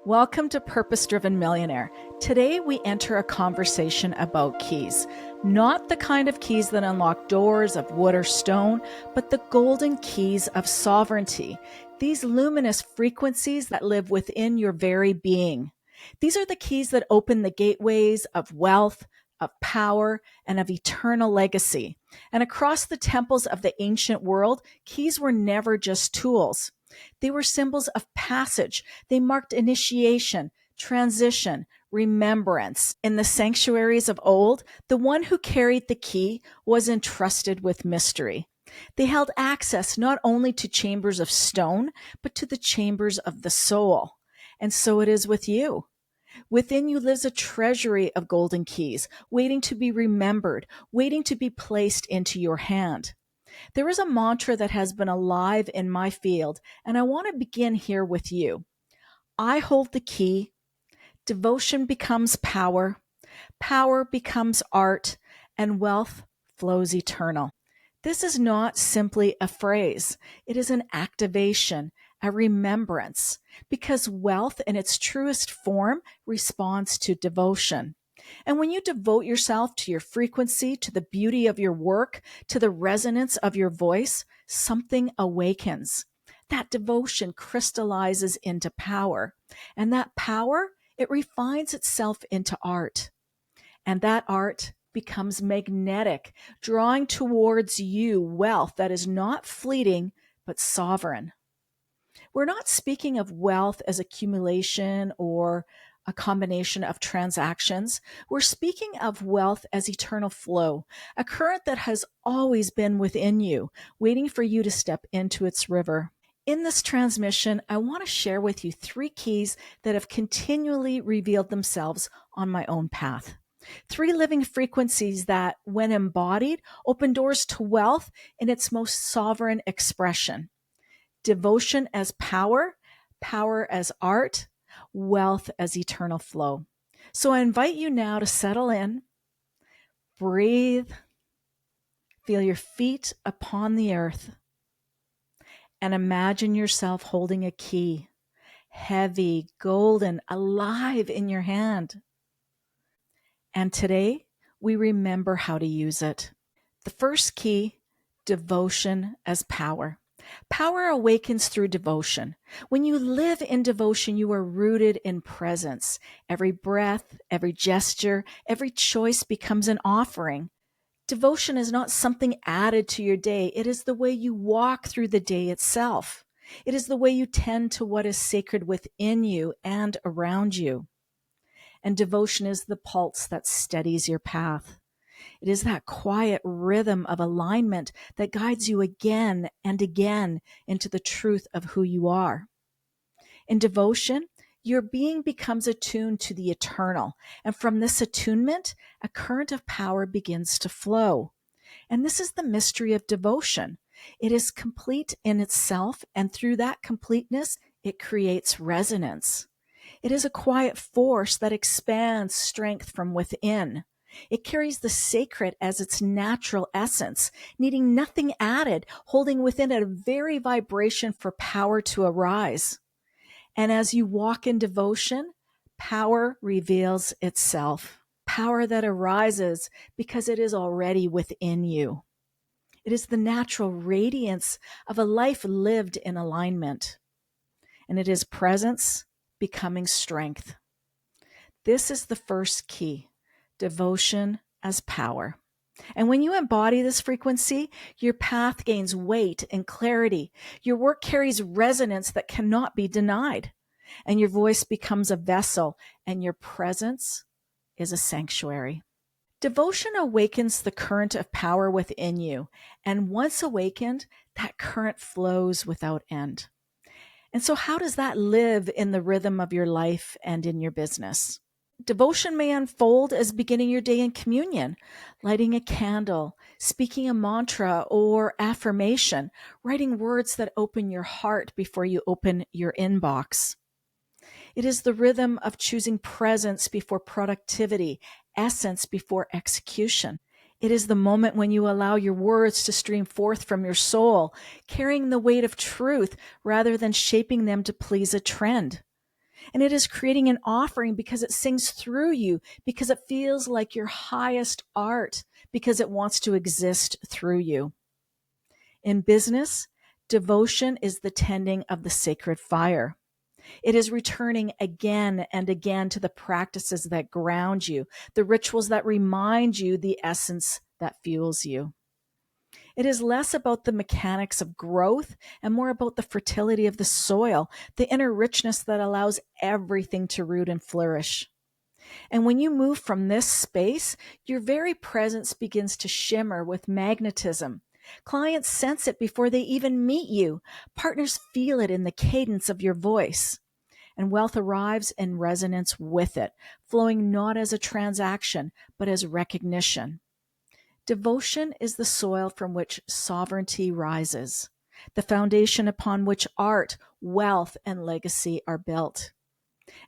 Welcome to Purpose Driven Millionaire. Today we enter a conversation about keys. Not the kind of keys that unlock doors of wood or stone, but the golden keys of sovereignty. These luminous frequencies that live within your very being. These are the keys that open the gateways of wealth, of power, and of eternal legacy. And across the temples of the ancient world, keys were never just tools. They were symbols of passage. They marked initiation, transition, remembrance. In the sanctuaries of old, the one who carried the key was entrusted with mystery. They held access not only to chambers of stone, but to the chambers of the soul. And so it is with you. Within you lives a treasury of golden keys, waiting to be remembered, waiting to be placed into your hand. There is a mantra that has been alive in my field, and I want to begin here with you. I hold the key. Devotion becomes power. Power becomes art, and wealth flows eternal. This is not simply a phrase. It is an activation, a remembrance, because wealth in its truest form responds to devotion. And when you devote yourself to your frequency, to the beauty of your work, to the resonance of your voice, something awakens. That devotion crystallizes into power. And that power, it refines itself into art. And that art becomes magnetic, drawing towards you wealth that is not fleeting, but sovereign. We're not speaking of wealth as accumulation or a combination of transactions. We're speaking of wealth as eternal flow, a current that has always been within you, waiting for you to step into its river. In this transmission, I want to share with you 3 keys that have continually revealed themselves on my own path. 3 living frequencies that, when embodied, open doors to wealth in its most sovereign expression. Devotion as power, power as art, wealth as eternal flow. So I invite you now to settle in, breathe, feel your feet upon the earth, and imagine yourself holding a key, heavy, golden, alive in your hand. And today, we remember how to use it. The first key, devotion as power. Power awakens through devotion. When you live in devotion, you are rooted in presence. Every breath, every gesture, every choice becomes an offering. Devotion is not something added to your day. It is the way you walk through the day itself. It is the way you tend to what is sacred within you and around you. And devotion is the pulse that steadies your path. It is that quiet rhythm of alignment that guides you again and again into the truth of who you are. In devotion, your being becomes attuned to the eternal, and from this attunement, a current of power begins to flow. And this is the mystery of devotion. It is complete in itself, and through that completeness, it creates resonance. It is a quiet force that expands strength from within. It carries the sacred as its natural essence, needing nothing added, holding within it a very vibration for power to arise. And as you walk in devotion, power reveals itself. Power that arises because it is already within you. It is the natural radiance of a life lived in alignment. And it is presence becoming strength. This is the first key. Devotion as power. And when you embody this frequency, your path gains weight and clarity. Your work carries resonance that cannot be denied. And your voice becomes a vessel, and your presence is a sanctuary. Devotion awakens the current of power within you. And once awakened, that current flows without end. And so how does that live in the rhythm of your life and in your business? Devotion may unfold as beginning your day in communion, lighting a candle, speaking a mantra or affirmation, writing words that open your heart before you open your inbox. It is the rhythm of choosing presence before productivity, essence before execution. It is the moment when you allow your words to stream forth from your soul, carrying the weight of truth rather than shaping them to please a trend. And it is creating an offering because it sings through you, because it feels like your highest art, because it wants to exist through you. In business, devotion is the tending of the sacred fire. It is returning again and again to the practices that ground you, the rituals that remind you the essence that fuels you. It is less about the mechanics of growth and more about the fertility of the soil, the inner richness that allows everything to root and flourish. And when you move from this space, your very presence begins to shimmer with magnetism. Clients sense it before they even meet you. Partners feel it in the cadence of your voice. And wealth arrives in resonance with it, flowing not as a transaction, but as recognition. Devotion is the soil from which sovereignty rises, the foundation upon which art, wealth, and legacy are built.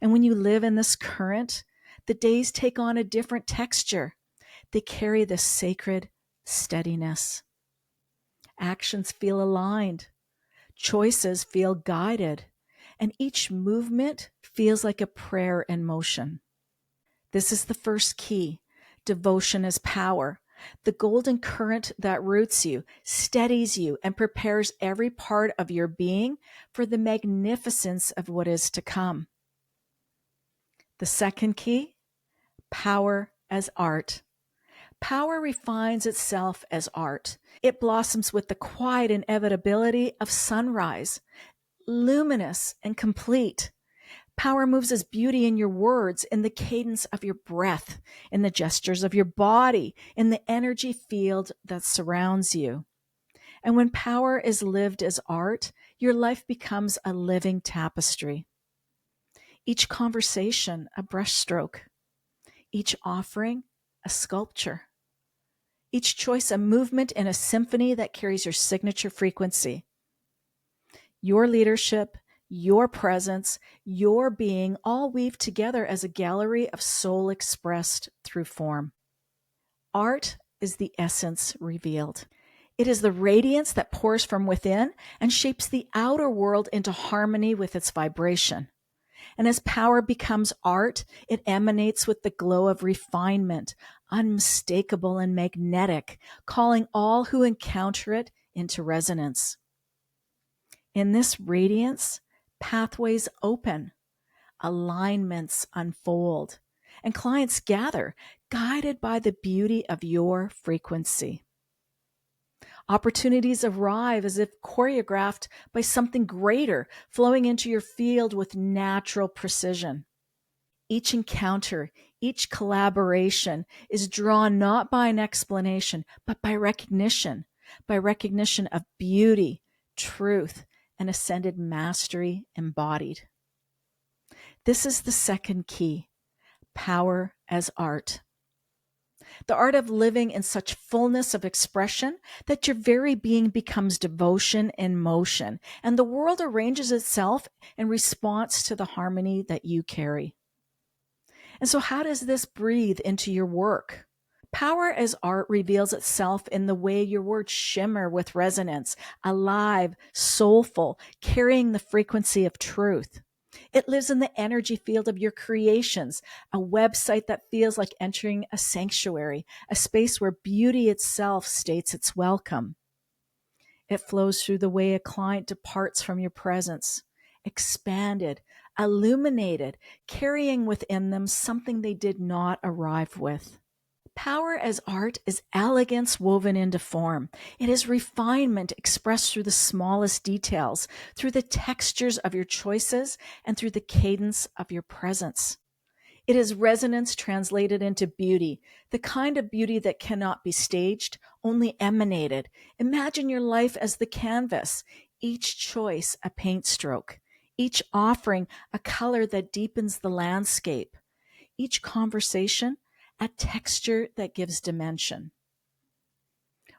And when you live in this current, the days take on a different texture. They carry this sacred steadiness. Actions feel aligned. Choices feel guided. And each movement feels like a prayer in motion. This is the first key. Devotion is power. The golden current that roots you, steadies you, and prepares every part of your being for the magnificence of what is to come. The second key, power as art. Power refines itself as art. It blossoms with the quiet inevitability of sunrise, luminous and complete. Power moves as beauty in your words, in the cadence of your breath, in the gestures of your body, in the energy field that surrounds you. And when power is lived as art, your life becomes a living tapestry. Each conversation, a brushstroke. Each offering, a sculpture. Each choice, a movement in a symphony that carries your signature frequency. Your leadership, your presence, your being all weave together as a gallery of soul expressed through form. Art is the essence revealed. It is the radiance that pours from within and shapes the outer world into harmony with its vibration. And as power becomes art, it emanates with the glow of refinement, unmistakable and magnetic, calling all who encounter it into resonance. In this radiance, pathways open, alignments unfold, and clients gather, guided by the beauty of your frequency. Opportunities arrive as if choreographed by something greater, flowing into your field with natural precision. Each encounter, each collaboration is drawn not by an explanation, but by recognition of beauty, truth, and ascended mastery embodied. This is the second key, power as art. The art of living in such fullness of expression that your very being becomes devotion in motion, and the world arranges itself in response to the harmony that you carry. And so how does this breathe into your work? Power as art reveals itself in the way your words shimmer with resonance, alive, soulful, carrying the frequency of truth. It lives in the energy field of your creations, a website that feels like entering a sanctuary, a space where beauty itself states its welcome. It flows through the way a client departs from your presence, expanded, illuminated, carrying within them something they did not arrive with. Power as art is elegance woven into form. It is refinement expressed through the smallest details, through the textures of your choices, and through the cadence of your presence. It is resonance translated into beauty, the kind of beauty that cannot be staged, only emanated. Imagine your life as the canvas, each choice a paint stroke, each offering a color that deepens the landscape, each conversation a texture that gives dimension.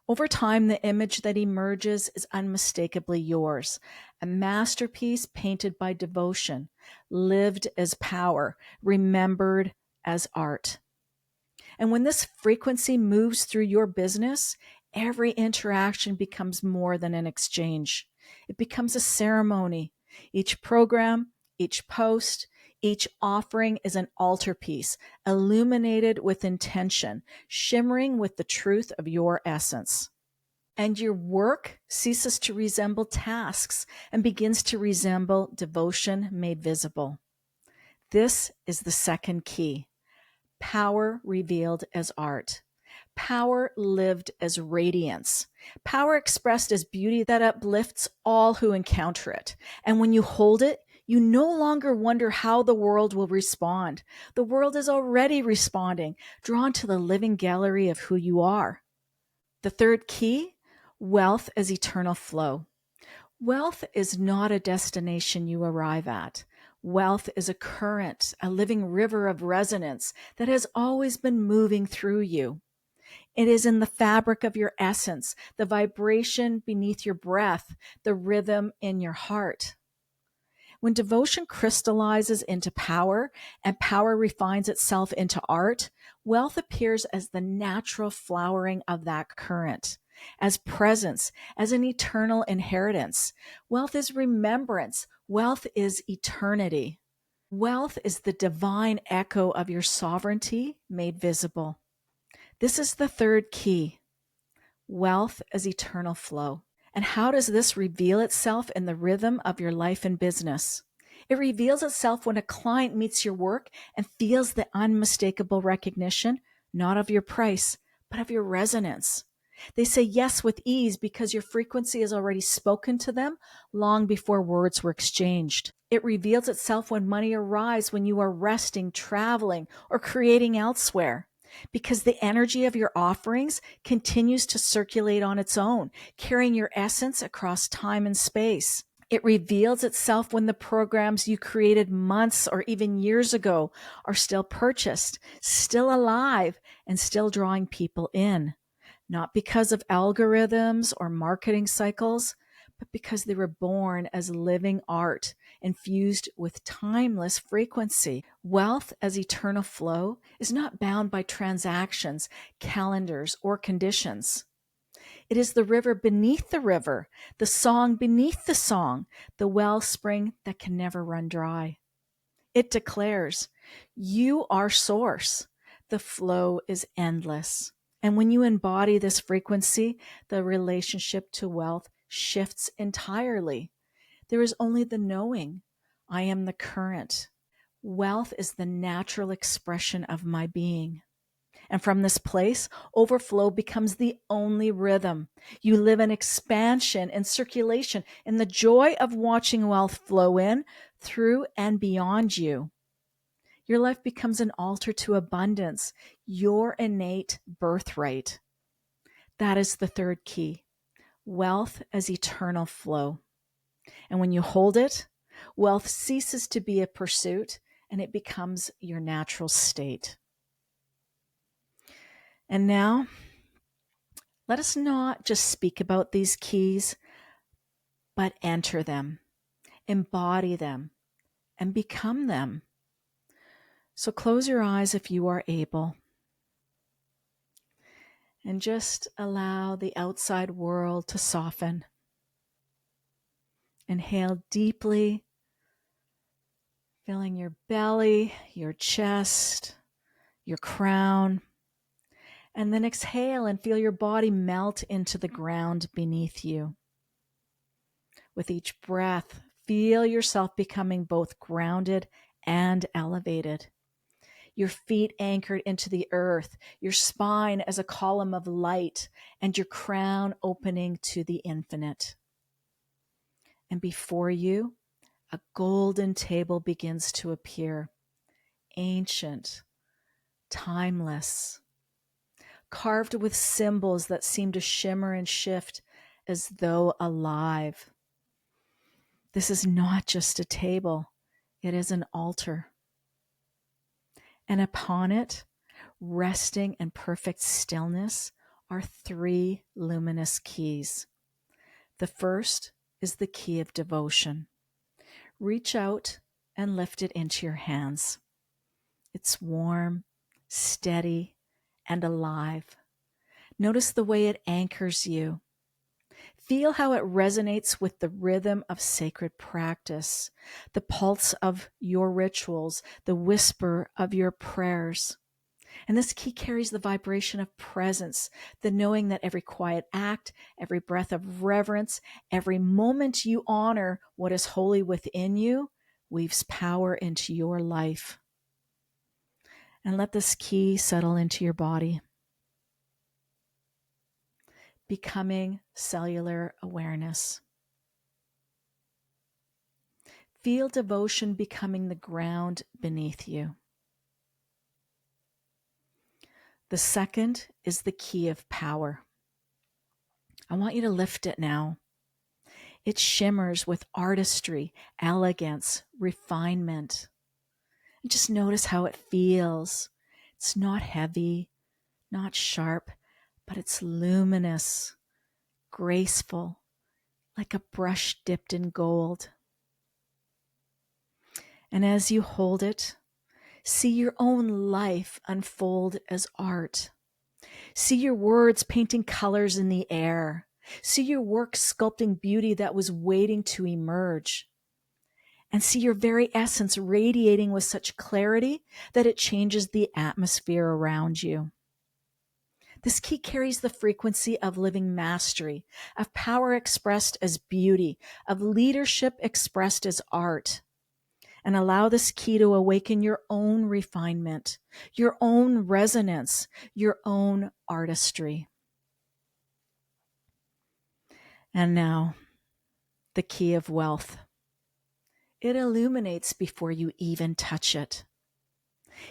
Over time, the image that emerges is unmistakably yours, a masterpiece painted by devotion, lived as power, remembered as art. And when this frequency moves through your business, every interaction becomes more than an exchange. It becomes a ceremony. Each program, each post, Each offering is an altarpiece, illuminated with intention, shimmering with the truth of your essence. And your work ceases to resemble tasks and begins to resemble devotion made visible. This is the second key: power revealed as art. Power lived as radiance. Power expressed as beauty that uplifts all who encounter it. And when you hold it, you no longer wonder how the world will respond. The world is already responding, drawn to the living gallery of who you are. The third key: wealth as eternal flow. Wealth is not a destination you arrive at. Wealth is a current, a living river of resonance that has always been moving through you. It is in the fabric of your essence, the vibration beneath your breath, the rhythm in your heart. When devotion crystallizes into power and power refines itself into art, wealth appears as the natural flowering of that current, as presence, as an eternal inheritance. Wealth is remembrance. Wealth is eternity. Wealth is the divine echo of your sovereignty made visible. This is the third key: wealth as eternal flow. And how does this reveal itself in the rhythm of your life and business? It reveals itself when a client meets your work and feels the unmistakable recognition, not of your price, but of your resonance. They say yes with ease because your frequency has already spoken to them long before words were exchanged. It reveals itself when money arrives when you are resting, traveling, or creating elsewhere, because the energy of your offerings continues to circulate on its own, carrying your essence across time and space. It reveals itself when the programs you created months or even years ago are still purchased, still alive, and still drawing people in. Not because of algorithms or marketing cycles, but because they were born as living art, infused with timeless frequency. Wealth as eternal flow is not bound by transactions, calendars, or conditions. It is the river beneath the river, the song beneath the song, the wellspring that can never run dry. It declares, you are source. The flow is endless. And when you embody this frequency, the relationship to wealth shifts entirely. There is only the knowing, I am the current. Wealth is the natural expression of my being. And from this place, overflow becomes the only rhythm. You live in expansion and circulation in the joy of watching wealth flow in, through, and beyond you. Your life becomes an altar to abundance, your innate birthright. That is the third key: wealth as eternal flow. And when you hold it, wealth ceases to be a pursuit and it becomes your natural state. And now, let us not just speak about these keys, but enter them, embody them, and become them. So close your eyes if you are able. And just allow the outside world to soften. Inhale deeply, filling your belly, your chest, your crown. And then exhale and feel your body melt into the ground beneath you. With each breath, feel yourself becoming both grounded and elevated. Your feet anchored into the earth, your spine as a column of light, and your crown opening to the infinite. And before you, a golden table begins to appear, ancient, timeless, carved with symbols that seem to shimmer and shift as though alive. This is not just a table, it is an altar. And upon it, resting in perfect stillness, are three luminous keys. The first is the key of devotion. Reach out and lift it into your hands. It's warm, steady, and alive. Notice the way it anchors you. Feel how it resonates with the rhythm of sacred practice, the pulse of your rituals, the whisper of your prayers. And this key carries the vibration of presence, the knowing that every quiet act, every breath of reverence, every moment you honor what is holy within you, weaves power into your life. And let this key settle into your body, becoming cellular awareness. Feel devotion becoming the ground beneath you. The second is the key of power. I want you to lift it now. It shimmers with artistry, elegance, refinement. And just notice how it feels. It's not heavy, not sharp, but it's luminous, graceful, like a brush dipped in gold. And as you hold it, see your own life unfold as art. See your words painting colors in the air. See your work sculpting beauty that was waiting to emerge. And see your very essence radiating with such clarity that it changes the atmosphere around you. This key carries the frequency of living mastery, of power expressed as beauty, of leadership expressed as art. And allow this key to awaken your own refinement, your own resonance, your own artistry. And now, the key of wealth. It illuminates before you even touch it.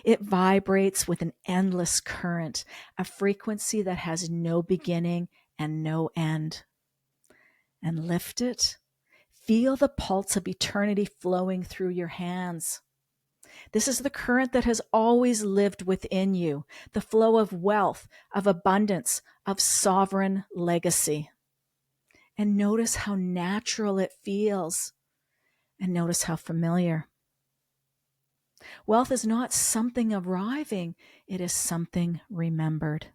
It vibrates with an endless current, a frequency that has no beginning and no end. And lift it. Feel the pulse of eternity flowing through your hands. This is the current that has always lived within you, the flow of wealth, of abundance, of sovereign legacy. And notice how natural it feels. And notice how familiar. Wealth is not something arriving, it is something remembered.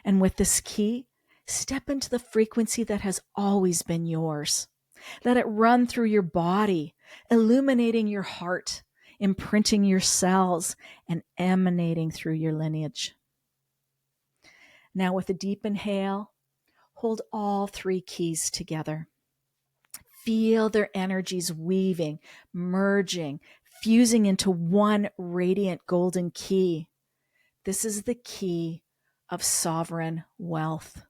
And with this key, step into the frequency that has always been yours. Let it run through your body, illuminating your heart, imprinting your cells, and emanating through your lineage. Now with a deep inhale, hold all three keys together. Feel their energies weaving, merging, fusing into one radiant golden key. This is the key of sovereign wealth.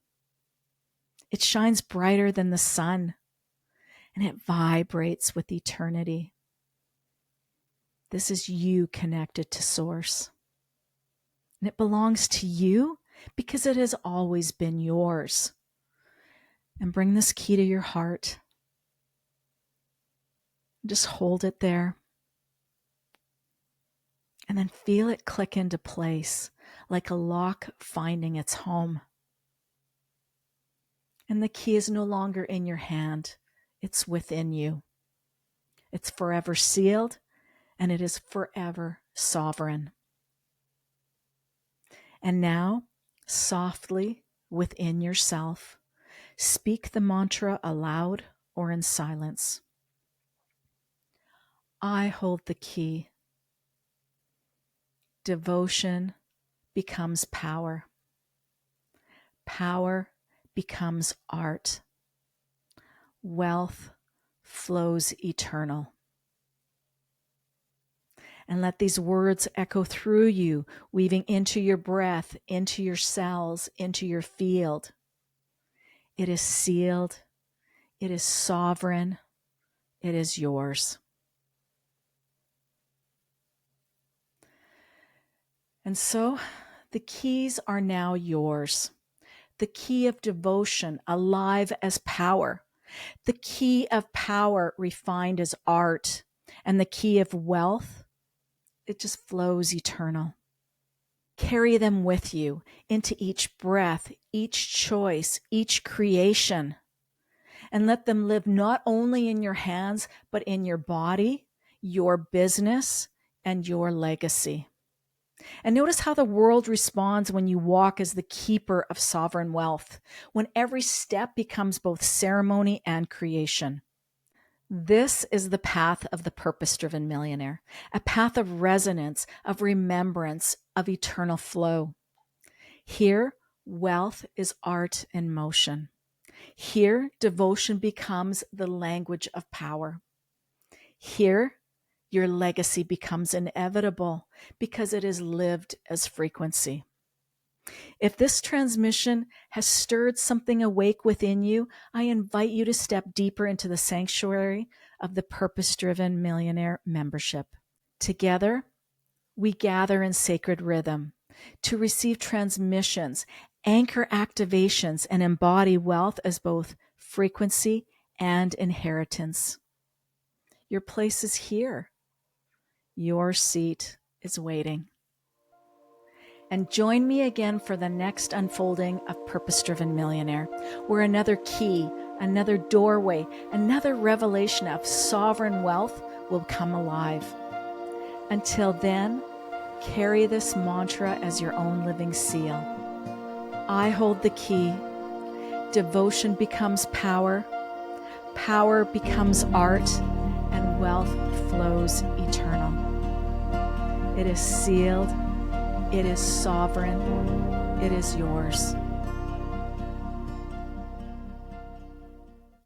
It shines brighter than the sun, and it vibrates with eternity. This is you connected to Source. And it belongs to you because it has always been yours. And bring this key to your heart. Just hold it there. And then feel it click into place like a lock finding its home. And the key is no longer in your hand. It's within you. It's forever sealed, and it is forever sovereign. And now, softly within yourself, speak the mantra aloud or in silence. I hold the key. Devotion becomes power. Power becomes art. Wealth flows eternal. And let these words echo through you, weaving into your breath, into your cells, into your field. It is sealed. It is sovereign. It is yours. And so the keys are now yours. The key of devotion, alive as power. The key of power, refined as art. And the key of wealth, it just flows eternal. Carry them with you into each breath, each choice, each creation. And let them live not only in your hands, but in your body, your business, and your legacy. And notice how the world responds when you walk as the keeper of sovereign wealth, when every step becomes both ceremony and creation. This is the path of the purpose-driven millionaire, a path of resonance, of remembrance, of eternal flow. Here, wealth is art in motion. Here, devotion becomes the language of power. Here, your legacy becomes inevitable because it is lived as frequency. If this transmission has stirred something awake within you, I invite you to step deeper into the sanctuary of the Purpose-Driven Millionaire membership. Together, we gather in sacred rhythm to receive transmissions, anchor activations, and embody wealth as both frequency and inheritance. Your place is here. Your seat is waiting. And join me again for the next unfolding of Purpose Driven Millionaire, where another key, another doorway, another revelation of sovereign wealth will come alive. Until then, carry this mantra as your own living seal. I hold the key. Devotion becomes power. Power becomes art, and wealth flows eternal. It is sealed. It is sovereign. It is yours.